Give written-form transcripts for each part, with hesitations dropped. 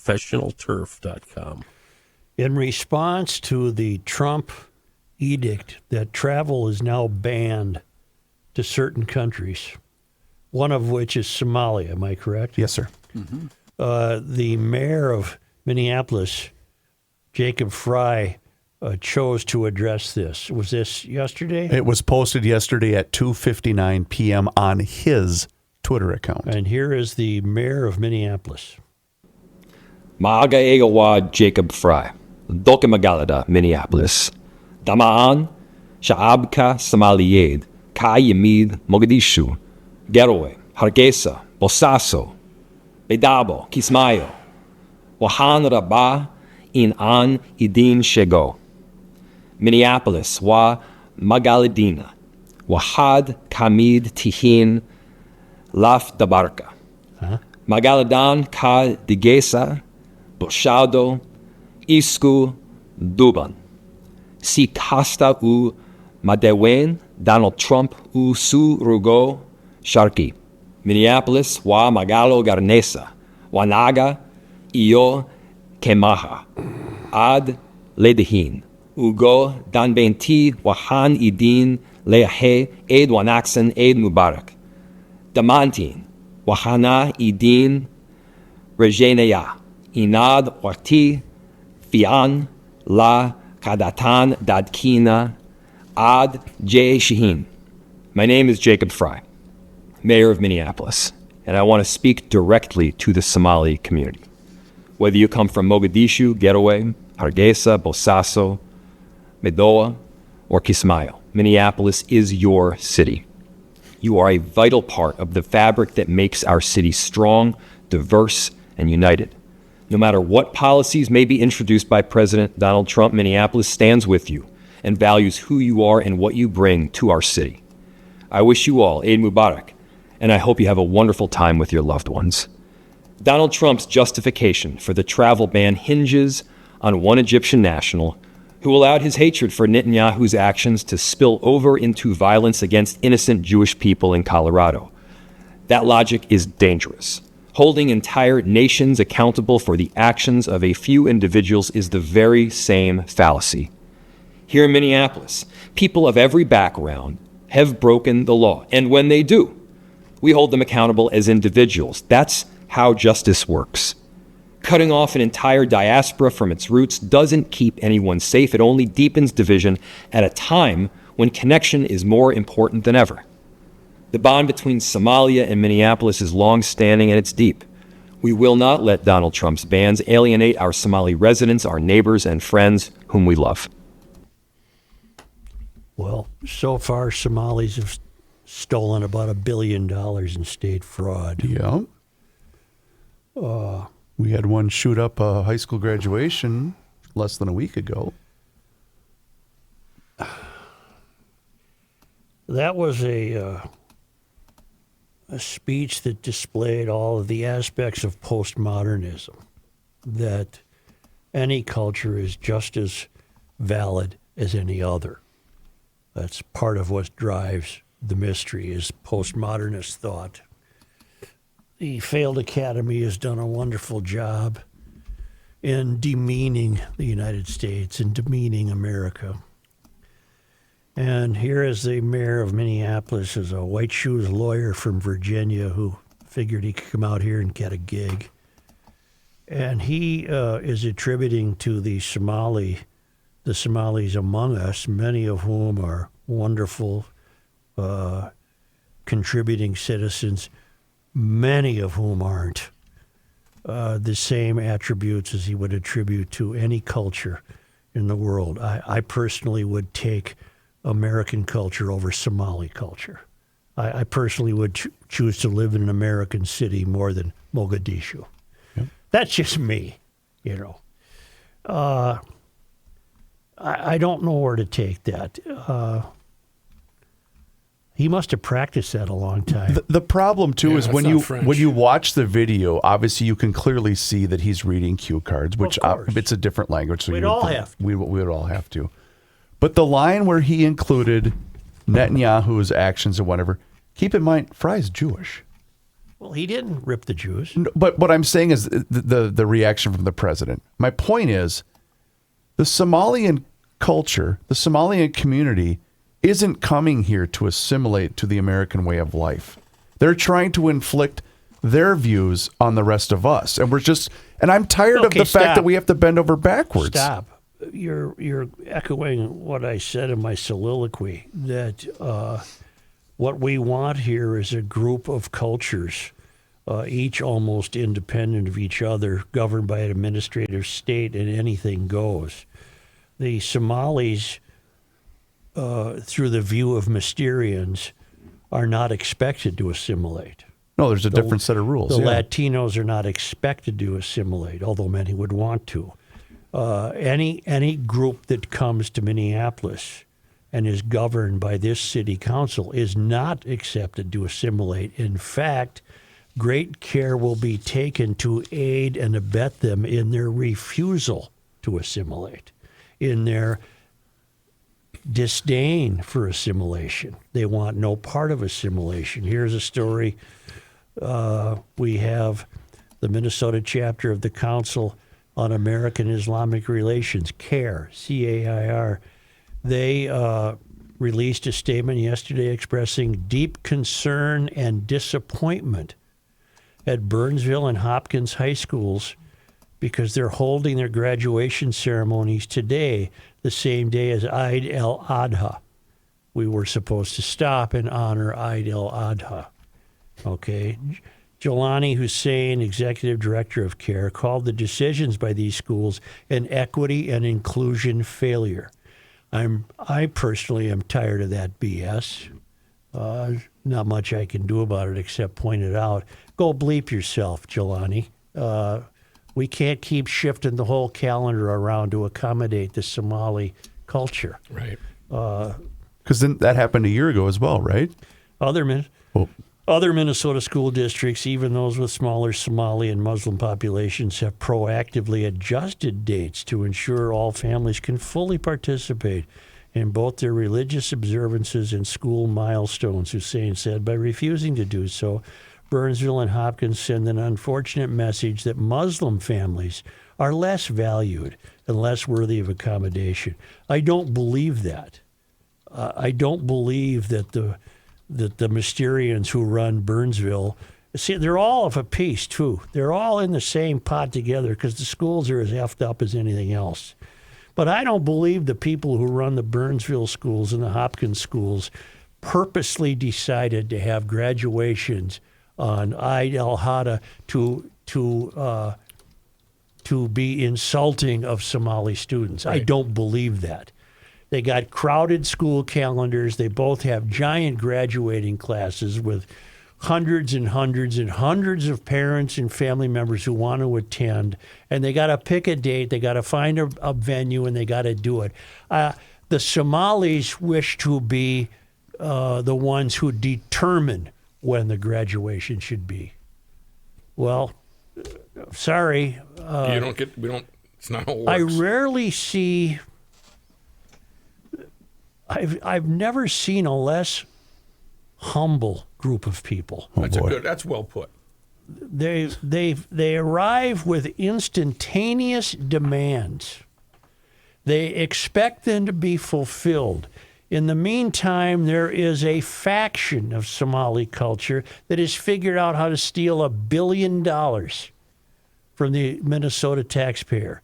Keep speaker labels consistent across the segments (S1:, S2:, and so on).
S1: professionalturf.com.
S2: In response to the Trump edict that travel is now banned to certain countries, one of which is Somalia, am I correct?
S3: Yes, sir.
S2: Mm-hmm. The mayor of Minneapolis, Jacob Frey, chose to address this. Was this yesterday?
S3: It was posted yesterday at 2:59 p.m. on his Twitter account.
S2: And here is the mayor of Minneapolis.
S4: Maaga Egawa Jacob Frey, Doke Magalada, Minneapolis. Damaan, Sha'abka Somaliyed, Ka Yamid, Mogadishu, Garowe, Hargeisa, Bosaso, Bedabo, Kismayo, Wahan Rabah, In An Idin Shego. Minneapolis, Wa Magaladina, Wahad Kamid Tihin, Laf Dabarka. Magaladan Ka Digesa, Boshado, Isku, Duban. Si Kasta U Madewen, Donald Trump U Su Rugo, Sharki. Minneapolis, Wa Magalo Garnesa, Wanaga, Iyo Kemaha, Ad Ledehin, Ugo Danbenti, Wahan Idin, Leahe, Eid Wanaxen, Eid Mubarak. Damantin, Wahana Idin, Rejeneya, Inad Wati, Fian, La Kadatan Dadkina, Ad J. Shahin. My name is Jacob Frey, Mayor of Minneapolis, and I want to speak directly to the Somali community. Whether you come from Mogadishu, Garowe, Hargeisa, Bosaso, Medoa, or Kismayo, Minneapolis is your city. You are a vital part of the fabric that makes our city strong, diverse, and united. No matter what policies may be introduced by President Donald Trump, Minneapolis stands with you and values who you are and what you bring to our city. I wish you all Eid Mubarak, and I hope you have a wonderful time with your loved ones. Donald Trump's justification for the travel ban hinges on one Egyptian national who allowed his hatred for Netanyahu's actions to spill over into violence against innocent Jewish people in Colorado. That logic is dangerous. Holding entire nations accountable for the actions of a few individuals is the very same fallacy. Here in Minneapolis, people of every background have broken the law, and when they do, we hold them accountable as individuals. That's how justice works. Cutting off an entire diaspora from its roots doesn't keep anyone safe. It only deepens division at a time when connection is more important than ever. The bond between Somalia and Minneapolis is long-standing and it's deep. We will not let Donald Trump's bans alienate our Somali residents, our neighbors, and friends whom we love.
S2: Well, so far, Somalis have stolen about $1 billion in state fraud.
S3: Yeah. We had one shoot up a high school graduation less than a week ago.
S2: That was a speech that displayed all of the aspects of postmodernism, that any culture is just as valid as any other. That's part of what drives the mystery, is postmodernist thought. The failed academy has done a wonderful job in demeaning the United States and demeaning America. And here is the mayor of Minneapolis, is a white shoes lawyer from Virginia who figured he could come out here and get a gig. And he is attributing to the Somalis among us, many of whom are wonderful, contributing citizens, many of whom aren't, the same attributes as he would attribute to any culture in the world. I personally would take American culture over Somali culture. I personally would choose to live in an American city more than Mogadishu. Yep. That's just me, you know. I don't know where to take that. He must have practiced that a long time.
S3: The problem, too, is when you watch the video, obviously you can clearly see that he's reading cue cards, which it's a different language. So
S2: we'd all have to.
S3: We would all have to. But the line where he included Netanyahu's actions and whatever, keep in mind, Frey's Jewish.
S2: Well, he didn't rip the Jews.
S3: But what I'm saying is the reaction from the president. My point is the Somalian culture, the Somalian community isn't coming here to assimilate to the American way of life. They're trying to inflict their views on the rest of us. And I'm tired of the fact that we have to bend over backwards.
S2: Stop. You're echoing what I said in my soliloquy, that what we want here is a group of cultures, each almost independent of each other, governed by an administrative state, and anything goes. The Somalis, through the view of Mysterians, are not expected to assimilate.
S3: No, there's a different set of rules.
S2: The Latinos are not expected to assimilate, although many would want to. Any group that comes to Minneapolis and is governed by this city council is not accepted to assimilate. In fact, great care will be taken to aid and abet them in their refusal to assimilate, in their disdain for assimilation. They want no part of assimilation. Here's a story. We have the Minnesota chapter of the Council on American Islamic Relations, CAIR, C-A-I-R. They released a statement yesterday expressing deep concern and disappointment at Burnsville and Hopkins high schools because they're holding their graduation ceremonies today, the same day as Eid al-Adha. We were supposed to stop and honor Eid al-Adha. Okay. Jelani Hussein, executive director of CARE, called the decisions by these schools an equity and inclusion failure. I personally am tired of that BS. Not much I can do about it except point it out. Go bleep yourself, Jelani. We can't keep shifting the whole calendar around to accommodate the Somali culture.
S3: Right. Because then that happened a year ago as well, right?
S2: Other Minnesota school districts, even those with smaller Somali and Muslim populations, have proactively adjusted dates to ensure all families can fully participate in both their religious observances and school milestones, Hussein said. By refusing to do so, Burnsville and Hopkins send an unfortunate message that Muslim families are less valued and less worthy of accommodation. I don't believe that. I don't believe that the Mysterians who run Burnsville, see, they're all of a piece, too. They're all in the same pot together because the schools are as effed up as anything else. But I don't believe the people who run the Burnsville schools and the Hopkins schools purposely decided to have graduations on Eid al-Adha to be insulting of Somali students. Right. I don't believe that. They got crowded school calendars. They both have giant graduating classes with hundreds and hundreds and hundreds of parents and family members who want to attend. And they got to pick a date. They got to find a venue, and they got to do it. The Somalis wish to be the ones who determine when the graduation should be. Well, sorry.
S1: It's not how it works.
S2: I rarely see... I've never seen a less humble group of people.
S1: That's well put.
S2: They arrive with instantaneous demands. They expect them to be fulfilled. In the meantime, there is a faction of Somali culture that has figured out how to steal $1 billion from the Minnesota taxpayer.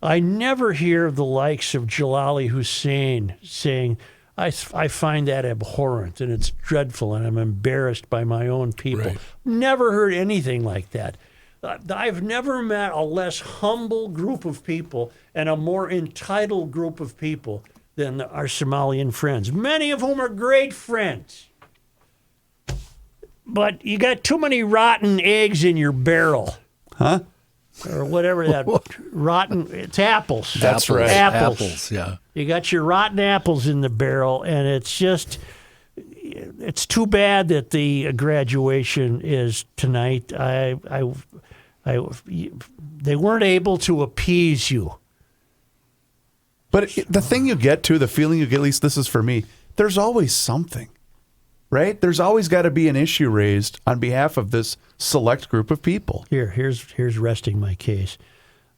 S2: I never hear the likes of Jelani Hussein saying, I find that abhorrent and it's dreadful and I'm embarrassed by my own people. Right. Never heard anything like that. I've never met a less humble group of people and a more entitled group of people than our Somalian friends, many of whom are great friends. But you got too many rotten eggs in your barrel.
S3: Huh?
S2: Or whatever that rotten, it's apples.
S3: That's right.
S2: Apples,
S5: yeah.
S2: You got your rotten apples in the barrel, and it's too bad that the graduation is tonight. They weren't able to appease you.
S3: But the thing you get to, the feeling you get, at least this is for me, there's always something. right? There's always got to be an issue raised on behalf of this select group of people.
S2: Here's resting my case.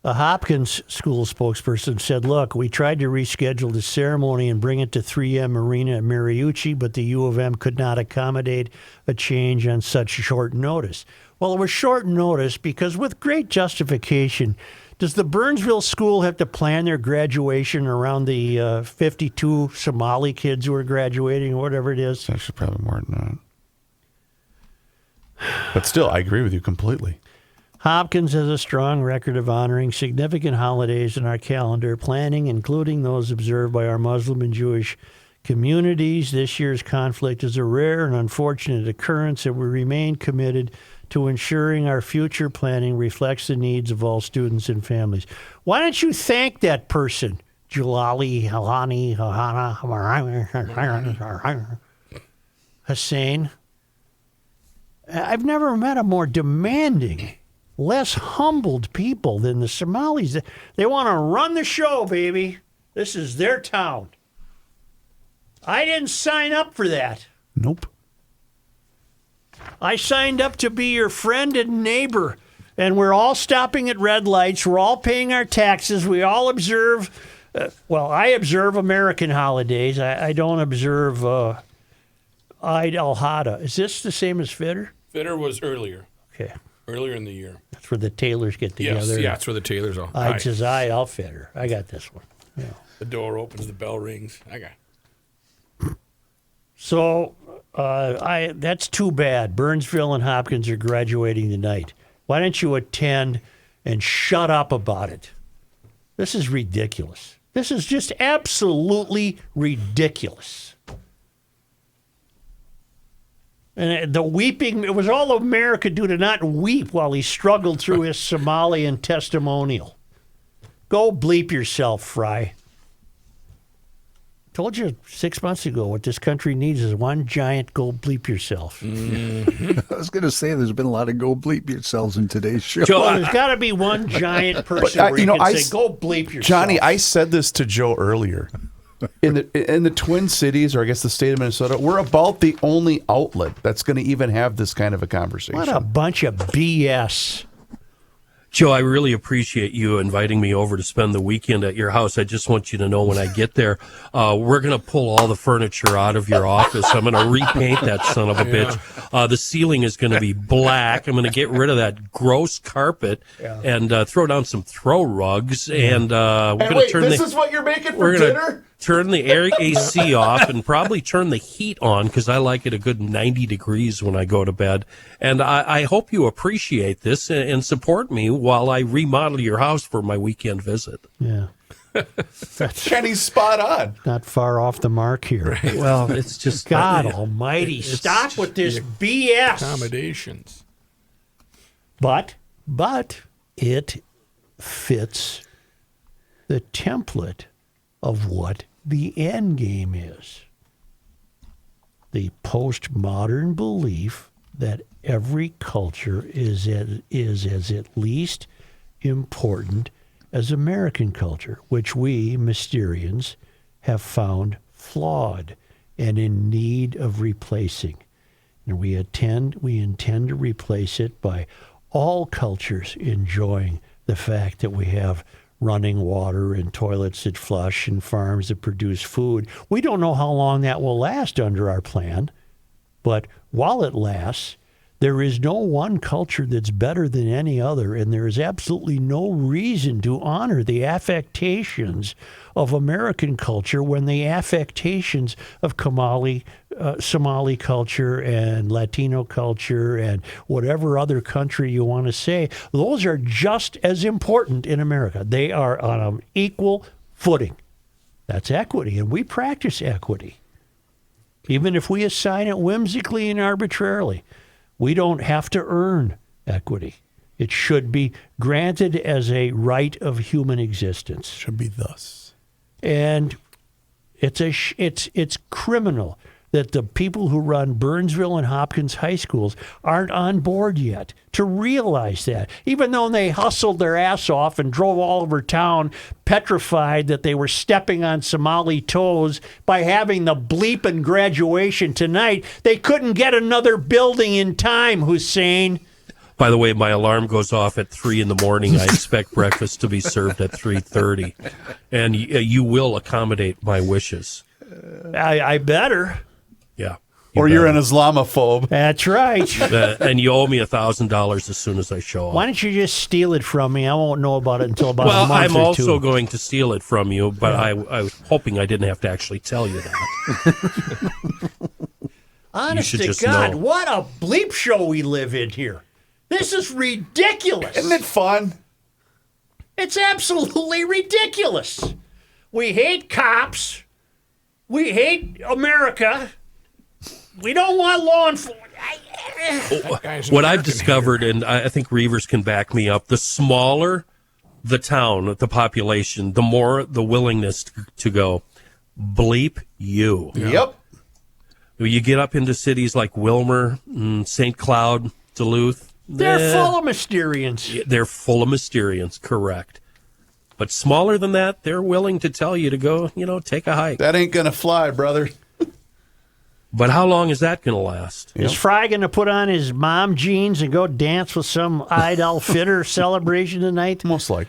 S2: A Hopkins school spokesperson said, look, we tried to reschedule the ceremony and bring it to 3M Arena at Mariucci, but the U of M could not accommodate a change on such short notice. Well, it was short notice because with great justification, does the Burnsville school have to plan their graduation around the 52 Somali kids who are graduating or whatever it is?
S3: It's actually probably more than that. But still, I agree with you completely.
S2: Hopkins has a strong record of honoring significant holidays in our calendar, planning, including those observed by our Muslim and Jewish communities. This year's conflict is a rare and unfortunate occurrence, and we remain committed to ensuring our future planning reflects the needs of all students and families. Why don't you thank that person, Jalali, Halani, Hussein? I've never met a more demanding, less humbled people than the Somalis. They want to run the show, baby. This is their town. I didn't sign up for that.
S3: Nope.
S2: I signed up to be your friend and neighbor, and we're all stopping at red lights. We're all paying our taxes. We all observe, I observe American holidays. I don't observe Eid al-Adha. Is this the same as Fidder?
S1: Fidder was earlier.
S2: Okay.
S1: Earlier in the year.
S2: That's where the tailors get together.
S1: Yes, that's where the tailors are.
S2: Eid says Eid al-Fidder. I got this one. Yeah.
S1: The door opens, the bell rings. I got.
S2: So that's too bad. Burnsville and Hopkins are graduating tonight. Why don't you attend and shut up about it? This is ridiculous. This is just absolutely ridiculous. And the weeping, it was all America could do to not weep while he struggled through his Somalian testimonial. Go bleep yourself, Frey. Told you 6 months ago what this country needs is one giant go bleep yourself.
S5: I was going to say there's been a lot of go bleep yourselves in today's show.
S2: Well, there's got to be one giant person where you can say, go bleep yourself.
S3: Johnny, I said this to Joe earlier. In the Twin Cities, or I guess the state of Minnesota, we're about the only outlet that's going to even have this kind of a conversation.
S2: What a bunch of BS.
S6: Joe, I really appreciate you inviting me over to spend the weekend at your house. I just want you to know when I get there, we're going to pull all the furniture out of your office. I'm going to repaint that son of a bitch. The ceiling is going to be black. I'm going to get rid of that gross carpet and throw down some throw rugs. And we're going to turn
S3: this is what you're making for dinner?
S6: Turn the air AC off and probably turn the heat on because I like it a good 90 degrees when I go to bed. And I hope you appreciate this and support me while I remodel your house for my weekend visit.
S2: Yeah.
S3: Kenny's spot on.
S2: Not far off the mark here.
S1: Right.
S6: Well, it's just
S2: God almighty. Stop with this BS.
S1: Accommodations.
S2: But it fits the template of what the end game is. The postmodern belief that every culture is as at least important as American culture, which we, Mysterians, have found flawed and in need of replacing. And we intend to replace it by all cultures enjoying the fact that we have running water and toilets that flush and farms that produce food. We don't know how long that will last under our plan, but while it lasts, there is no one culture that's better than any other, and there is absolutely no reason to honor the affectations of American culture when the affectations of Somali culture and Latino culture and whatever other country you want to say, those are just as important in America. They are on an equal footing. That's equity, and we practice equity. Even if we assign it whimsically and arbitrarily, we don't have to earn equity. It should be granted as a right of human existence.
S3: Should be thus.
S2: And it's criminal that the people who run Burnsville and Hopkins high schools aren't on board yet to realize that. Even though they hustled their ass off and drove all over town, petrified that they were stepping on Somali toes by having the bleeping graduation tonight, they couldn't get another building in time, Hussein.
S6: By the way, my alarm goes off at 3 in the morning. I expect breakfast to be served at 3:30, and you will accommodate my wishes.
S2: I better.
S6: Yeah.
S3: Or you're an Islamophobe.
S2: That's right.
S6: And you owe me $1,000 as soon as I show up.
S2: Why don't you just steal it from me? I won't know about it until about a
S6: Well,
S2: month
S6: I'm
S2: or
S6: also
S2: two.
S6: going to steal it from you, but I was hoping I didn't have to actually tell you that.
S2: Honest
S6: should
S2: to
S6: just
S2: God,
S6: know.
S2: what a bleep show we live in here. This is ridiculous.
S3: Isn't it fun?
S2: It's absolutely ridiculous. We hate cops. We hate America. We don't want law enforcement.
S6: What I've discovered, and I think Reavers can back me up, the smaller the town, the population, the more the willingness to go, bleep you.
S3: Yep.
S6: You get up into cities like Wilmer, St. Cloud, Duluth.
S2: They're full of Mysterians.
S6: They're full of Mysterians, correct. But smaller than that, they're willing to tell you to go, take a hike.
S3: That ain't going to fly, brother.
S6: But how long is that going to last?
S2: Is Fry going to put on his mom jeans and go dance with some Eid al-Fitr celebration tonight?
S3: Most likely.